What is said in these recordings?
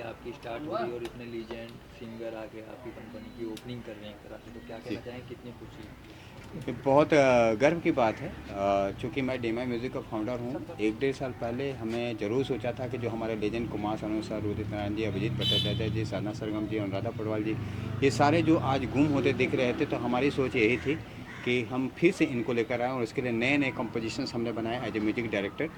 आपकी स्टार्ट हुई और इतने लीजेंड सिंगर आके आपकी कंपनी की ओपनिंग कर रहे हैं एक तरह से, तो क्या कहना चाहें, कितनी खुशी? बहुत गर्व की बात है। चूँकि मैं DMI म्यूज़िक का फाउंडर हूँ। 1-1.5 साल पहले हमें ज़रूर सोचा था कि जो हमारे लेजेंड कुमार सानू सर, उदित नारायण जी, अभिजीत भट्टाचार्य जी, साधना सरगम जी, अनुराधा पौडवाल जी, ये सारे जो आज गुम होते दिख रहे थे, तो हमारी सोच यही थी कि हम फिर से इनको लेकर आएँ और इसके लिए नए नए कंपोजिशंस हमने बनाए as a music director.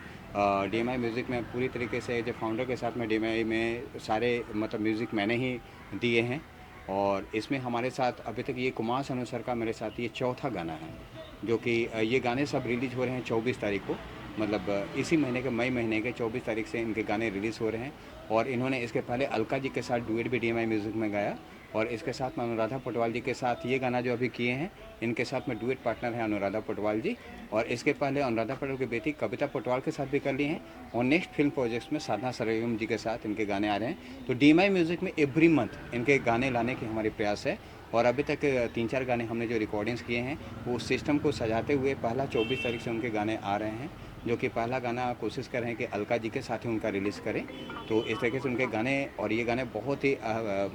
DMI music में पूरी तरीके से एज ए फाउंडर के साथ में DMI में सारे मतलब म्यूज़िक मैंने ही दिए हैं। और इसमें हमारे साथ अभी तक ये कुमार सानू सर का मेरे साथ ये चौथा गाना है, जो कि ये गाने सब रिलीज़ हो रहे हैं 24 तारीख को, मतलब इसी महीने के मई महीने के 24 तारीख से इनके गाने रिलीज़ हो रहे हैं। और इन्होंने इसके पहले अलका जी के साथ डुएट भी DMI म्यूज़िक में गाया, और इसके साथ में अनुराधा पौडवाल जी के साथ ये गाना जो अभी किए हैं, इनके साथ में डुएट पार्टनर है अनुराधा पौडवाल जी। और इसके पहले अनुराधा पौडवाल की बेटी कविता पौडवाल के साथ भी कर लिए हैं। और नेक्स्ट फिल्म प्रोजेक्ट्स में साधना सरगम जी के साथ इनके गाने आ रहे हैं। तो DMI म्यूज़िक में एवरी मंथ इनके गाने लाने की हमारी प्रयास है। और अभी तक 3-4 गाने हमने जो रिकॉर्डिंग्स किए हैं, वो सिस्टम को सजाते हुए पहला 24 तारीख से उनके गाने आ रहे हैं, जो कि पहला गाना कोशिश कर रहे हैं कि अलका जी के साथ ही उनका रिलीज़ करें। तो इस तरीके से उनके गाने, और ये गाने बहुत ही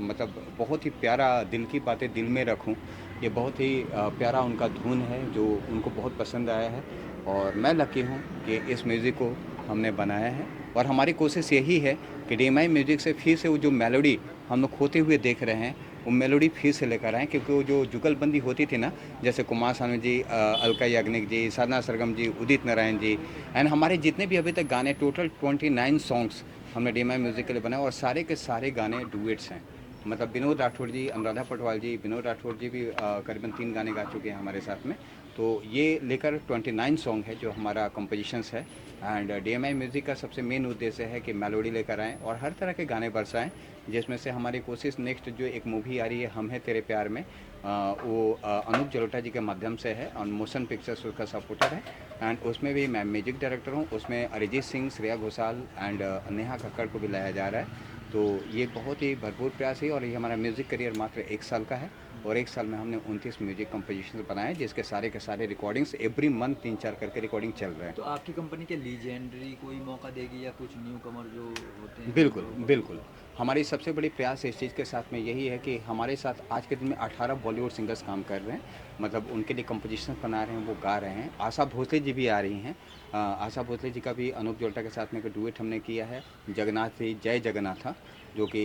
मतलब बहुत ही प्यारा, दिल की बातें दिल में रखूं, ये बहुत ही प्यारा उनका धुन है जो उनको बहुत पसंद आया है। और मैं लकी हूँ कि इस म्यूज़िक को हमने बनाया है। और हमारी कोशिश यही है कि DMI म्यूज़िक से फिर से वो जो मेलोडी हम लोग खोते हुए देख रहे हैं, वो मेलोडी फिर से लेकर आएँ। क्योंकि वो जो जुगलबंदी होती थी ना, जैसे कुमार सानू जी, अलका याग्निक जी, साधना सरगम जी, उदित नारायण जी, एंड हमारे जितने भी अभी तक गाने, टोटल 29 सॉन्ग्स हमने DMI म्यूज़िक के लिए बनाए, और सारे के सारे गाने डुएट्स हैं। मतलब विनोद राठौड़ जी, अनुराधा पौडवाल जी, विनोद राठौड़ जी भी करीबन 3 गाने गा चुके हैं हमारे साथ में। तो ये लेकर 29 सॉन्ग है जो हमारा कंपोजिशंस है। एंड DMI म्यूज़िक का सबसे मेन उद्देश्य है कि मेलोडी लेकर आएँ और हर तरह के गाने बरसाएँ, जिसमें से हमारी कोशिश नेक्स्ट जो एक मूवी आ रही है हम हैं तेरे प्यार में, वो अनूप जलोटा जी के माध्यम से है, और मोशन पिक्चर्स उसका सपोर्टर है। एंड उसमें भी मैं म्यूजिक डायरेक्टर हूँ। उसमें अरिजीत सिंह, श्रेया घोषाल एंड नेहा कक्कड़ को भी लाया जा रहा है। तो ये बहुत ही भरपूर प्रयास है, और ये हमारा म्यूज़िक करियर मात्र 1 साल का है, और 1 साल में हमने 29 म्यूजिक कंपोजिशन बनाए, जिसके सारे के सारे रिकॉर्डिंग्स एवरी मंथ 3-4 करके रिकॉर्डिंग चल रहे हैं। तो आपकी कंपनी के लीजेंडरी कोई मौका देगी या कुछ न्यू कमर जो होते हैं? बिल्कुल, बिल्कुल। हमारी सबसे बड़ी प्रयास इस चीज़ के साथ में यही है कि हमारे साथ आज के दिन में 18 बॉलीवुड सिंगर्स काम कर रहे हैं। मतलब उनके लिए कंपोजिशन बना रहे हैं, वो गा रहे हैं। आशा भोसले जी भी आ रही हैं। आशा भोसले जी का भी अनूप जलोटा के साथ में एक डुएट हमने किया है, जगन्नाथ जी जय जगन्नाथा। जो कि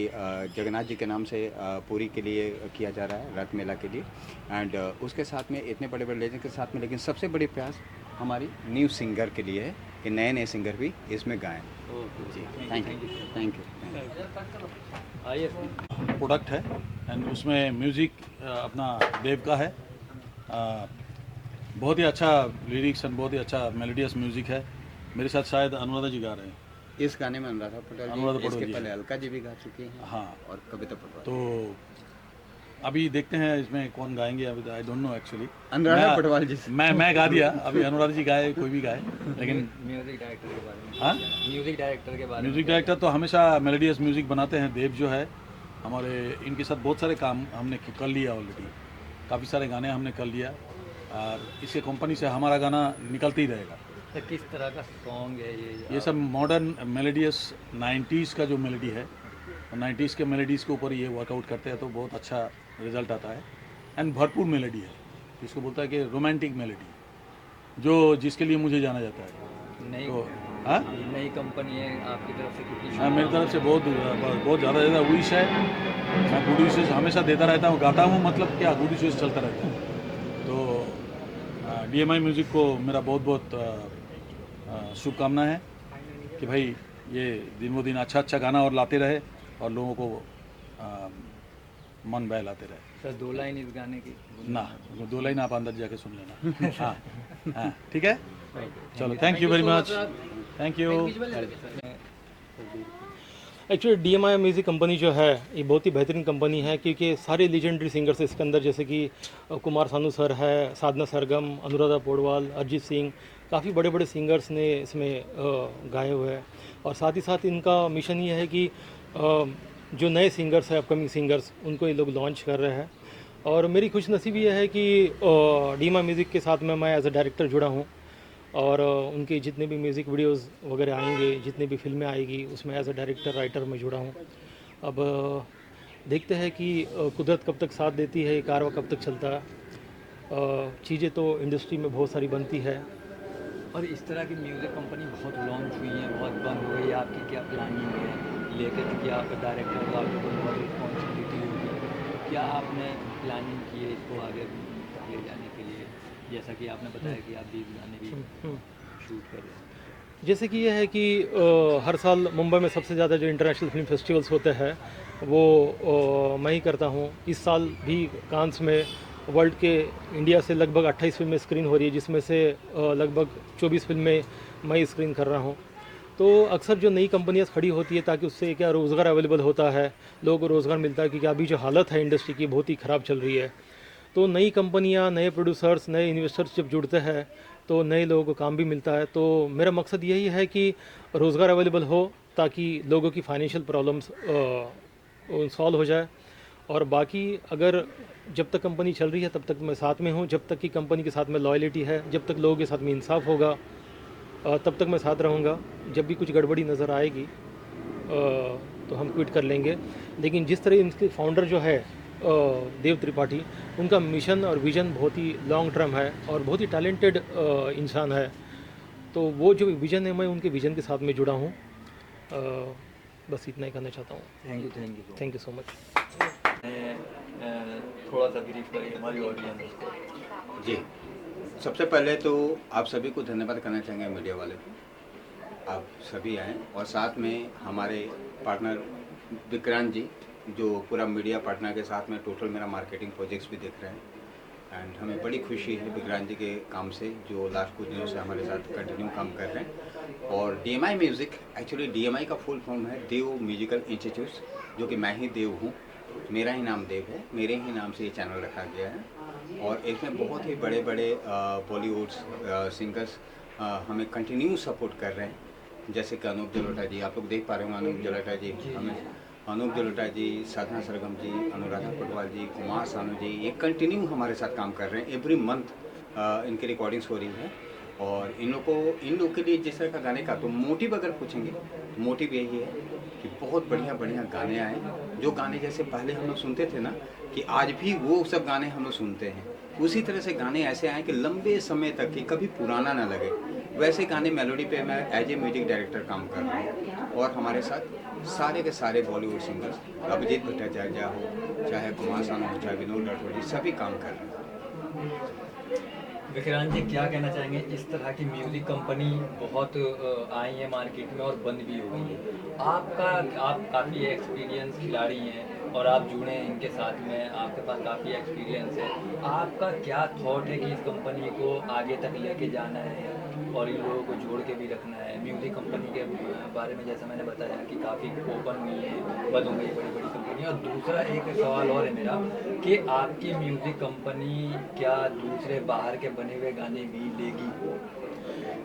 जगन्नाथ जी के नाम से पूरी के लिए किया जा रहा है, रथ मेला के लिए। एंड उसके साथ में इतने बड़े बड़े लेजेंड के साथ में, लेकिन सबसे बड़ी प्रयास हमारी न्यू सिंगर के लिए है कि नए नए सिंगर भी इसमें गाएं। जी, थैंक यू, थैंक यू। आइए प्रोडक्ट है एंड उसमें म्यूज़िक अपना देव का है। बहुत ही अच्छा लिरिक्स एंड बहुत ही अच्छा मेलोडियस म्यूज़िक है। मेरे साथ शायद अनुराधा जी गा रहे हैं। इस गाने में अनुराधा पटेवाल अनुराधा जी, इसके पटेवाल जी पहले अलका जी भी गा चुकी हैं, हाँ, और कविता पटेवाल। तो अभी देखते हैं इसमें कौन गाएंगे। अभी I don't know actually. Anuradha Paudwal ji से। मैं गा दिया। अभी अनुराधा जी गाए, कोई भी गाए, लेकिन म्यूजिक डायरेक्टर के बारे में। हाँ, म्यूजिक डायरेक्टर के बारे में। म्यूज़िक डायरेक्टर तो हमेशा मेलोडियस म्यूज़िक बनाते हैं। देव जो है हमारे, इनके साथ बहुत सारे काम हमने कर लिया ऑलरेडी। काफ़ी सारे गाने हमने कर लिया और इसके कंपनी से हमारा गाना निकलते ही रहेगा। तो किस तरह का सॉन्ग है ये सब मॉडर्न मेलोडियस 90s का जो मेलोडी है, 90s के मेलोडीज़ के ऊपर ये वर्कआउट करते हैं, तो बहुत अच्छा रिजल्ट आता है। एंड भरपूर मेलोडी है, जिसको बोलता है कि रोमांटिक मेलोडी, जो जिसके लिए मुझे जाना जाता है। नई तो हाँ, नई कंपनी है आपकी तरफ से कितनी? हाँ, मेरी तरफ से बहुत ज़्यादा विश है। मैं गुड विशेष हमेशा देता रहता हूँ, गाता हूँ, मतलब क्या गुड विशेष चलता रहता है। तो DMI म्यूज़िक को मेरा बहुत बहुत शुभकामना है कि भाई ये दिन ब दिन अच्छा गाना और लाते रहे और लोगों को मन बहलाते रहे। सर 2 लाइन इस गाने की। ना, 2 लाइन आप अंदर जाके सुन लेना। हाँ हाँ, ठीक है, चलो, thank you very much, thank you. Actually DMI music company जो है ये बहुत ही बेहतरीन कंपनी है, क्योंकि सारे लीजेंडरी सिंगर्स इसके अंदर, जैसे कि कुमार सानू सर है, साधना सरगम, अनुराधा पौडवाल, अरिजीत सिंह, काफ़ी बड़े बड़े सिंगर्स ने इसमें गाए हुए हैं। और साथ ही साथ इनका मिशन ये है कि जो नए सिंगर्स हैं, अपकमिंग सिंगर्स, उनको ये लोग लॉन्च कर रहे हैं। और मेरी खुशनसीबी ये है कि DMI म्यूज़िक के साथ में मैं एज अ डायरेक्टर जुड़ा हूँ, और उनके जितने भी म्यूज़िक वीडियोस वगैरह आएंगे, जितनी भी फिल्में आएगी, उसमें एज अ डायरेक्टर राइटर मैं जुड़ा हूँ। अब देखते हैं कि कुदरत कब तक साथ देती है, ये कारवा कब तक चलता है। चीज़ें तो इंडस्ट्री में बहुत सारी बनती है। और इस तरह की म्यूज़िक कंपनी बहुत लॉन्च हुई है, बहुत बंद हो गई है। आपकी क्या प्लानिंग है लेकर के? क्या आप डायरेक्टर का आपको बहुत रिस्पॉन्सिबिलिटी होगी? क्या आपने प्लानिंग की है इसको आगे ले जाने के लिए? जैसा कि आपने बताया कि आप 20 गाने भी शूट कर रहे हैं। जैसे कि यह है कि हर साल मुंबई में सबसे ज़्यादा जो इंटरनेशनल फिल्म फेस्टिवल्स होते हैं वो मैं ही करता हूँ। इस साल भी कांस में वर्ल्ड के इंडिया से लगभग 28 फिल्में स्क्रीन हो रही है, जिसमें से लगभग 24 फिल्में मैं स्क्रीन कर रहा हूँ। तो अक्सर जो नई कंपनियाँ खड़ी होती है, ताकि उससे क्या रोज़गार अवेलेबल होता है, लोगों को रोज़गार मिलता है, क्योंकि अभी जो हालत है इंडस्ट्री की बहुत ही ख़राब चल रही है। तो नई कंपनियां, नए प्रोड्यूसर्स, नए इन्वेस्टर्स जब जुड़ते हैं तो नए लोगों को काम भी मिलता है। तो मेरा मकसद यही है कि रोज़गार अवेलेबल हो, ताकि लोगों की फाइनेंशियल प्रॉब्लम्स सॉल्व हो जाए। और बाकी अगर जब तक कंपनी चल रही है तब तक मैं साथ में हूँ, जब तक कि कंपनी के साथ में लॉयल्टी है, जब तक लोगों के साथ में इंसाफ होगा, तब तक मैं साथ रहूँगा। जब भी कुछ गड़बड़ी नज़र आएगी तो हम क्विट कर लेंगे। लेकिन जिस तरह इनके फाउंडर जो है देव त्रिपाठी, उनका मिशन और विज़न बहुत ही लॉन्ग टर्म है और बहुत ही टैलेंटेड इंसान है। तो वो जो विज़न है, मैं उनके विज़न के साथ में जुड़ा हूँ। बस इतना ही कहना चाहता हूँ। Thank you so much. थोड़ा सा ब्रीफ करिए हमारी ऑडियंस को। जी, सबसे पहले तो आप सभी को धन्यवाद करना चाहेंगे, मीडिया वाले, आप सभी आए, और साथ में हमारे पार्टनर विक्रांत जी, जो पूरा मीडिया पार्टनर के साथ में टोटल मेरा मार्केटिंग प्रोजेक्ट्स भी देख रहे हैं। एंड हमें बड़ी खुशी है विक्रांत जी के काम से, जो लास्ट कुछ दिनों से हमारे साथ कंटिन्यू काम कर रहे हैं। और DMI म्यूज़िक, एक्चुअली DMI का फुल फॉर्म है देव म्यूजिकल इंस्टीट्यूट, जो कि मैं ही देव हूँ, मेरा ही नाम देव है, मेरे ही नाम से ये चैनल रखा गया है। और इसमें बहुत ही बड़े बड़े बॉलीवुड सिंगर्स हमें कंटिन्यू सपोर्ट कर रहे हैं, जैसे कि अनूप जलोटा जी, आप लोग देख पा रहे हो, अनूप जलोटा जी हमें, अनूप जलोटा जी, साधना सरगम जी, अनुराधा पौडवाल जी, कुमार सानू जी, ये कंटिन्यू हमारे साथ काम कर रहे हैं। एवरी मंथ इनकी रिकॉर्डिंग्स हो रही है। और इन लोग के लिए जिस तरह का गाने का, तो मोटिव अगर पूछेंगे, मोटिव यही है कि बहुत बढ़िया बढ़िया गाने आए, जो गाने जैसे पहले हम लोग सुनते थे ना, कि आज भी वो सब गाने हम लोग सुनते हैं, उसी तरह से गाने ऐसे आए कि लंबे समय तक कि कभी पुराना ना लगे। वैसे गाने मेलोडी पे मैं एज ए म्यूजिक डायरेक्टर काम कर रहा हूँ। और हमारे साथ सारे के सारे बॉलीवुड सिंगर्स, अभिजीत भट्टाचार्य हो, चाहे कुमार सानू हो, चाहे विनोद राठौर जी, सभी काम कर रहे हैं। विक्रांत जी क्या कहना चाहेंगे, इस तरह की म्यूज़िक कंपनी बहुत आई है मार्केट में और बंद भी हो गई है, आप काफ़ी एक्सपीरियंस खिलाड़ी हैं और आप जुड़े हैं इनके साथ में, आपके पास काफ़ी एक्सपीरियंस है, आपका क्या थॉट है कि इस कंपनी को आगे तक लेके जाना है और इन लोगों को जोड़ के भी रखना है? म्यूज़िक कंपनी के बारे में जैसा मैंने बताया कि काफ़ी ओपन हुई है, बंद हो गई बड़ी बड़ी कंपनी। और दूसरा एक सवाल और है मेरा कि आपकी म्यूज़िक कंपनी क्या दूसरे बाहर के बने हुए गाने भी लेगी?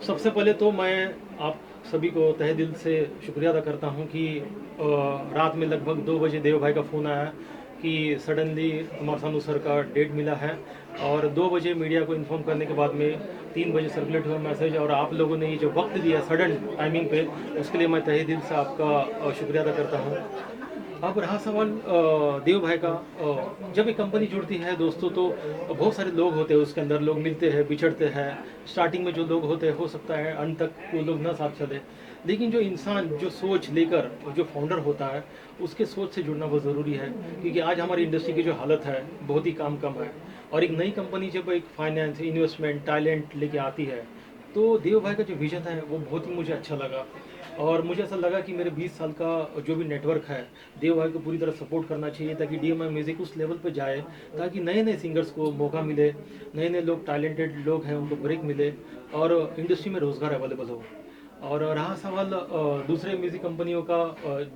सबसे पहले तो मैं आप सभी को तहे दिल से शुक्रिया अदा करता हूं कि रात में लगभग 2 बजे देव भाई का फ़ोन आया कि सडनली कुमार सानू सर का डेट मिला है, और 2 बजे मीडिया को इन्फॉर्म करने के बाद में 3 बजे सर्कुलेट हुआ मैसेज, और आप लोगों ने ये जो वक्त दिया सडन टाइमिंग पे, उसके लिए मैं तहे दिल से आपका शुक्रिया अदा करता हूँ। अब रहा सवाल देव भाई का, जब एक कंपनी जुड़ती है दोस्तों तो बहुत सारे लोग होते हैं उसके अंदर, लोग मिलते हैं, बिछड़ते हैं। स्टार्टिंग में जो लोग होते हैं हो सकता है अंत तक वो लोग ना साथ चले, लेकिन जो इंसान जो सोच लेकर जो फाउंडर होता है उसके सोच से जुड़ना बहुत ज़रूरी है, क्योंकि आज हमारी इंडस्ट्री की जो हालत है बहुत ही काम कम है, और एक नई कंपनी जब एक फाइनेंस, इन्वेस्टमेंट, टैलेंट लेके आती है तो देव भाई का जो विजन है वो बहुत ही मुझे अच्छा लगा, और मुझे ऐसा लगा कि मेरे 20 साल का जो भी नेटवर्क है देव भाई को पूरी तरह सपोर्ट करना चाहिए, ताकि DMI म्यूज़िक उस लेवल पे जाए ताकि नए नए सिंगर्स को मौका मिले, नए नए लोग, टैलेंटेड लोग हैं उनको ब्रेक मिले और इंडस्ट्री में रोज़गार अवेलेबल हो। और रहा सवाल दूसरे म्यूज़िक कंपनियों का,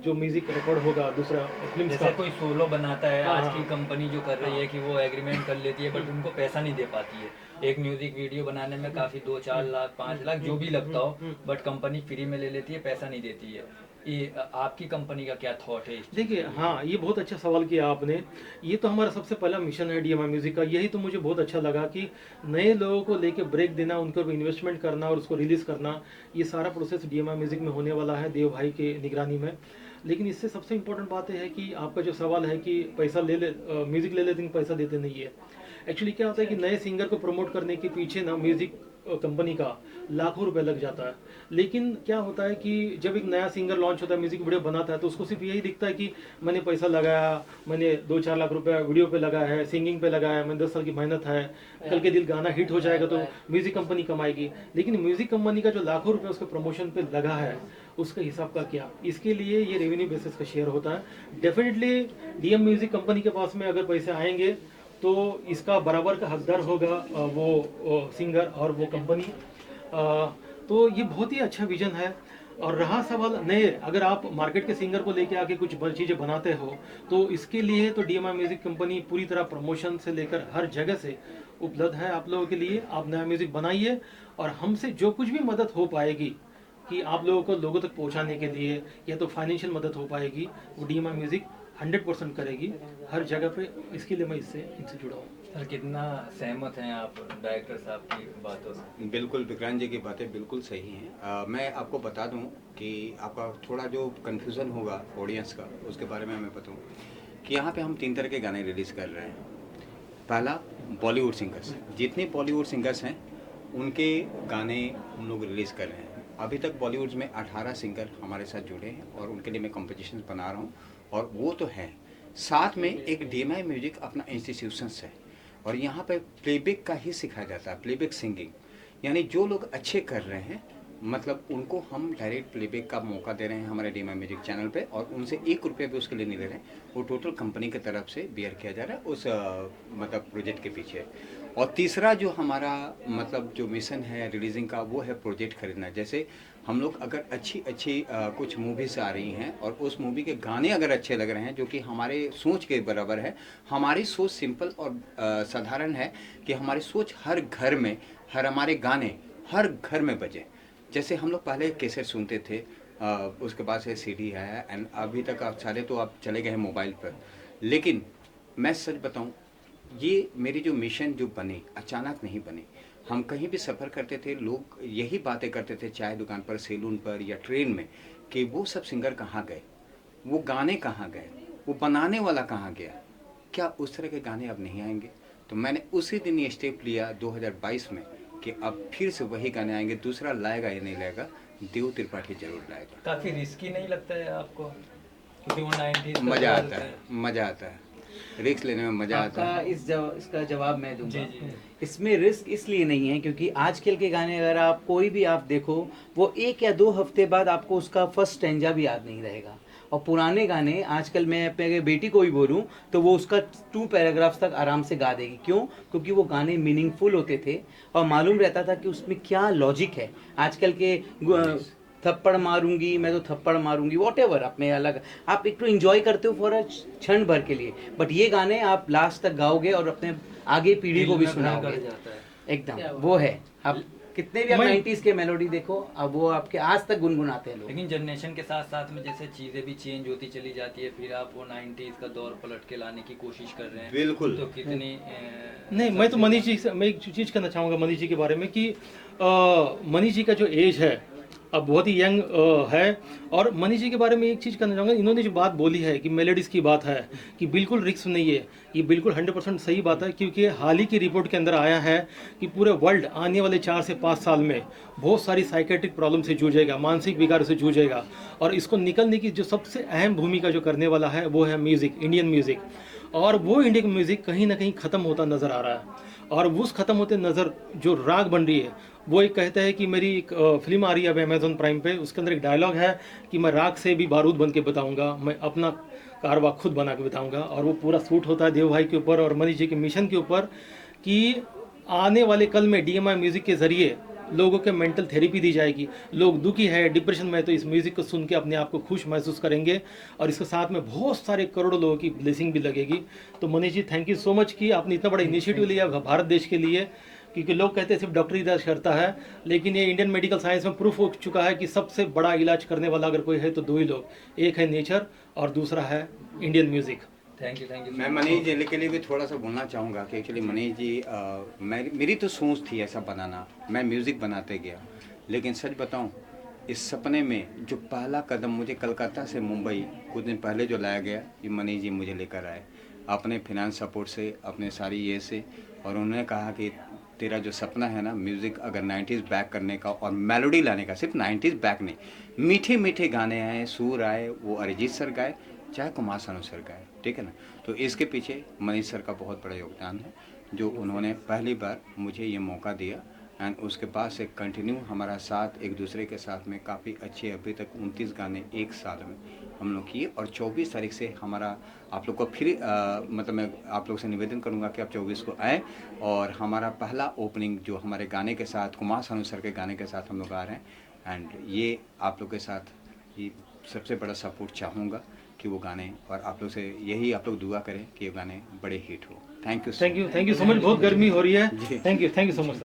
जो म्यूज़िक रिकॉर्ड होगा दूसरा फिल्म जैसे का, कोई सोलो बनाता है, हाँ, आज हाँ। की कंपनी जो कर रही है कि वो एग्रीमेंट कर लेती है बट उनको पैसा नहीं दे पाती है। एक म्यूजिक वीडियो बनाने में काफ़ी 2-4 लाख 5 लाख जो भी लगता हो, बट कंपनी फ्री में ले लेती है, पैसा नहीं देती है। ये आपकी कंपनी का क्या थॉट है इस चीज़ देखिए, के लिए? हाँ, ये बहुत अच्छा सवाल किया आपने। ये तो हमारा सबसे पहला मिशन है DMI म्यूज़िक का। यही तो मुझे बहुत अच्छा लगा कि नए लोगों को लेके ब्रेक देना, उनके ऊपर इन्वेस्टमेंट करना और उसको रिलीज़ करना, ये सारा प्रोसेस DMI म्यूज़िक में होने वाला है देव भाई के निगरानी में। लेकिन इससे सबसे इम्पोर्टेंट बात ये है कि आपका जो सवाल है कि पैसा म्यूज़िक ले लेते हैं, पैसा देते नहीं है। एक्चुअली क्या होता है कि नए सिंगर को प्रमोट करने के पीछे ना म्यूज़िक कंपनी का लाखों रुपए लग जाता है, लेकिन क्या होता है कि जब एक नया सिंगर लॉन्च होता है, म्यूजिक वीडियो बनाता है, तो उसको सिर्फ यही दिखता है कि मैंने पैसा लगाया, मैंने 2-4 लाख रुपया वीडियो पे लगाया है, सिंगिंग पे लगाया है, मैंने 10 साल की मेहनत है, कल के दिन गाना हिट हो जाएगा तो म्यूजिक कंपनी कमाएगी। लेकिन म्यूजिक कंपनी का जो लाखों रुपये उसके प्रमोशन पे लगा है उसका हिसाब का क्या? इसके लिए ये रेवेन्यू बेसिस का शेयर होता है। डेफिनेटली DM म्यूजिक कंपनी के पास में अगर पैसे आएंगे तो इसका बराबर का हकदार होगा वो सिंगर और वो कंपनी। तो ये बहुत ही अच्छा विजन है। और रहा सवाल नए, अगर आप मार्केट के सिंगर को लेके आके कुछ चीज़ें बनाते हो तो इसके लिए तो DMI म्यूज़िक कंपनी पूरी तरह प्रमोशन से लेकर हर जगह से उपलब्ध है आप लोगों के लिए। आप नया म्यूज़िक बनाइए और हमसे जो कुछ भी मदद हो पाएगी कि आप लोगों को लोगों तक पहुंचाने के लिए, या तो फाइनेंशियल मदद हो पाएगी, वो DMI म्यूज़िक 100% करेगी हर जगह पे। इसके लिए मैं इनसे जुड़ा हूँ। सर कितना सहमत हैं आप डायरेक्टर साहब की बातों से? बिल्कुल, विक्रांत जी की बातें बिल्कुल सही हैं। मैं आपको बता दूं कि आपका थोड़ा जो कन्फ्यूज़न होगा ऑडियंस का, उसके बारे में मैं बताऊं कि यहाँ पे हम 3 तरह के गाने रिलीज़ कर रहे हैं। पहला, बॉलीवुड सिंगर्स, जितने बॉलीवुड सिंगर्स हैं उनके गाने हम लोग रिलीज़ कर रहे हैं। अभी तक बॉलीवुड में 18 सिंगर हमारे साथ जुड़े हैं और उनके लिए मैं कॉम्पिटिशन बना रहा हूँ, और वो तो है। साथ में एक DMI म्यूजिक अपना इंस्टीट्यूशंस है और यहाँ पे प्लेबैक का ही सिखाया जाता है, प्लेबैक सिंगिंग। यानी जो लोग अच्छे कर रहे हैं मतलब उनको हम डायरेक्ट प्लेबैक का मौका दे रहे हैं हमारे DMI म्यूजिक चैनल पे, और उनसे 1 रुपये भी उसके लिए नहीं ले रहे हैं। वो टोटल कंपनी की तरफ से बियर किया जा रहा है उस मतलब प्रोजेक्ट के पीछे। और तीसरा जो हमारा मतलब जो मिशन है रिलीजिंग का, वो है प्रोजेक्ट खरीदना। जैसे हम लोग अगर अच्छी कुछ मूवीज़ आ रही हैं और उस मूवी के गाने अगर अच्छे लग रहे हैं जो कि हमारे सोच के बराबर है। हमारी सोच सिंपल और साधारण है कि हमारी सोच हर घर में, हमारे गाने हर घर में बजे। जैसे हम लोग पहले कैसेट सुनते थे, उसके बाद से CD है, एंड अभी तक आप सारे तो आप चले गए हैं मोबाइल पर। लेकिन मैं सच बताऊं, ये मेरी जो मिशन जो बनी अचानक नहीं बनी। हम कहीं भी सफ़र करते थे, लोग यही बातें करते थे, चाय दुकान पर, सैलून पर या ट्रेन में, कि वो सब सिंगर कहाँ गए, वो गाने कहाँ गए, वो बनाने वाला कहाँ गया, क्या उस तरह के गाने अब नहीं आएंगे? तो मैंने उसी दिन ये स्टेप लिया 2022 में कि अब फिर से वही गाने आएंगे। दूसरा लाएगा या नहीं लाएगा, देव त्रिपाठी जरूर लाएगा। काफ़ी रिस्की नहीं लगता है आपको? क्योंकि वो 90s का मज़ा दौर आता था। है, मज़ा आता है, रिस्क लेने में मज़ा आता आपका है। इसका जवाब मैं दूंगा। जी, जी। इसमें रिस्क इसलिए नहीं है क्योंकि आजकल के गाने अगर आप कोई भी आप देखो, वो 1 या 2 हफ्ते बाद आपको उसका फर्स्ट स्टैंजा भी याद नहीं रहेगा। और पुराने गाने आजकल मैं अपने बेटी को भी बोलूँ तो वो उसका 2 पैराग्राफ्स तक आराम से गा देगी। क्यों? क्योंकि वो गाने मीनिंगफुल होते थे और मालूम रहता था कि उसमें क्या लॉजिक है। आजकल के थप्पड़ मारूंगी मैं तो थप्पड़ मारूंगी वॉटेवर, आप में अलग आप एक तो एंजॉय करते हो फॉर अ क्षण भर के लिए, बट ये गाने आप लास्ट तक गाओगे और अपने आगे पीढ़ी को भी दिल में घर कर सुनाओगे। जाता है। एकदम वो है। आप कितने भी आप 90s के मेलोडी देखो, अब वो आपके आज तक गुनगुनाते हैं लोग। लेकिन जनरेशन के साथ साथ में जैसे चीज़ें भी चेंज होती चली जाती है, फिर आप वो 90s का दौर पलट के लाने की कोशिश कर रहे हैं। बिल्कुल। तो कितनी नहीं, मैं तो मनीष जी से मैं एक चीज़ कहना चाहूँगा मनीष जी के बारे में कि मनीष जी का जो एज है अब बहुत ही यंग है। और मनीष जी के बारे में एक चीज़ कहना चाहूँगा, इन्होंने जो बात बोली है कि मेलोडीज़ की बात है कि बिल्कुल रिस्क नहीं है, ये बिल्कुल 100% सही बात है। क्योंकि हाल ही की रिपोर्ट के अंदर आया है कि पूरे वर्ल्ड आने वाले 4 से 5 साल में बहुत सारी साइकेट्रिक प्रॉब्लम से जूझेगा, मानसिक विकार से जूझेगा। और इसको निकलने की जो सबसे अहम भूमिका जो करने वाला है वो है म्यूज़िक, इंडियन म्यूज़िक। और वो इंडियन म्यूज़िक कहीं ना कहीं ख़त्म होता नज़र आ रहा है। और उस ख़त्म होते नज़र जो राग बन रही है, वो एक कहता है कि मेरी एक फिल्म आ रही है अब अमेजोन प्राइम पे, उसके अंदर एक डायलॉग है कि मैं राग से भी बारूद बन के बताऊँगा, मैं अपना कारवा खुद बना के बताऊँगा। और वो पूरा सूट होता है देव भाई के ऊपर और मनीष जी के मिशन के ऊपर कि आने वाले कल में DMI म्यूज़िक के ज़रिए लोगों के मेंटल थेरेपी दी जाएगी। लोग दुखी है, डिप्रेशन में, तो इस म्यूज़िक को सुन के अपने आप को खुश महसूस करेंगे और इसके साथ में बहुत सारे करोड़ों लोगों की ब्लेसिंग भी लगेगी। तो Manish ji, thank you so much कि आपने इतना बड़ा इनिशिएटिव लिया भारत देश के लिए। क्योंकि लोग कहते हैं सिर्फ डॉक्टरी इलाज करता है, लेकिन ये इंडियन मेडिकल साइंस में प्रूफ हो चुका है कि सबसे बड़ा इलाज करने वाला अगर कोई है तो 2 ही लोग, एक है नेचर और दूसरा है इंडियन म्यूज़िक। Thank you. मैं मनीष जी के लिए भी थोड़ा सा बोलना चाहूँगा कि एक्चुअली मनीष जी मेरी तो सोच थी ऐसा बनाना, मैं म्यूज़िक बनाते गया, लेकिन सच बताऊँ इस सपने में जो पहला कदम मुझे कलकत्ता से मुंबई कुछ दिन पहले जो लाया गया, ये मनीष जी मुझे लेकर आए अपने फिनांस सपोर्ट से, अपने सारी ये से। और उन्होंने कहा कि तेरा जो सपना है ना म्यूज़िक अगर 90s बैक करने का और मेलोडी लाने का, सिर्फ 90s बैक नहीं, मीठे मीठे गाने आए, सुर आए, वो अरिजीत सर गाए चाहे कुमार सानू सर गाए, ठीक है ना। तो इसके पीछे मनीष सर का बहुत बड़ा योगदान है, जो उन्होंने पहली बार मुझे ये मौका दिया एंड उसके बाद से कंटिन्यू हमारा साथ एक दूसरे के साथ में काफ़ी अच्छे, अभी तक 29 गाने एक साल में हम लोग किए। और 24 तारीख से हमारा आप लोग को फिर मतलब मैं आप लोग से निवेदन करूंगा कि आप 24 को आएँ और हमारा पहला ओपनिंग जो हमारे गाने के साथ कुमार सानू सर के गाने के साथ हम लोग आ रहे हैं। एंड ये आप लोग के साथ ये सबसे बड़ा सपोर्ट चाहूँगा कि वो गाने, और आप लोग से यही आप लोग दुआ करें कि ये गाने बड़े हिट हो। Thank you thank you so much. बहुत गर्मी हो रही है। Thank you so much.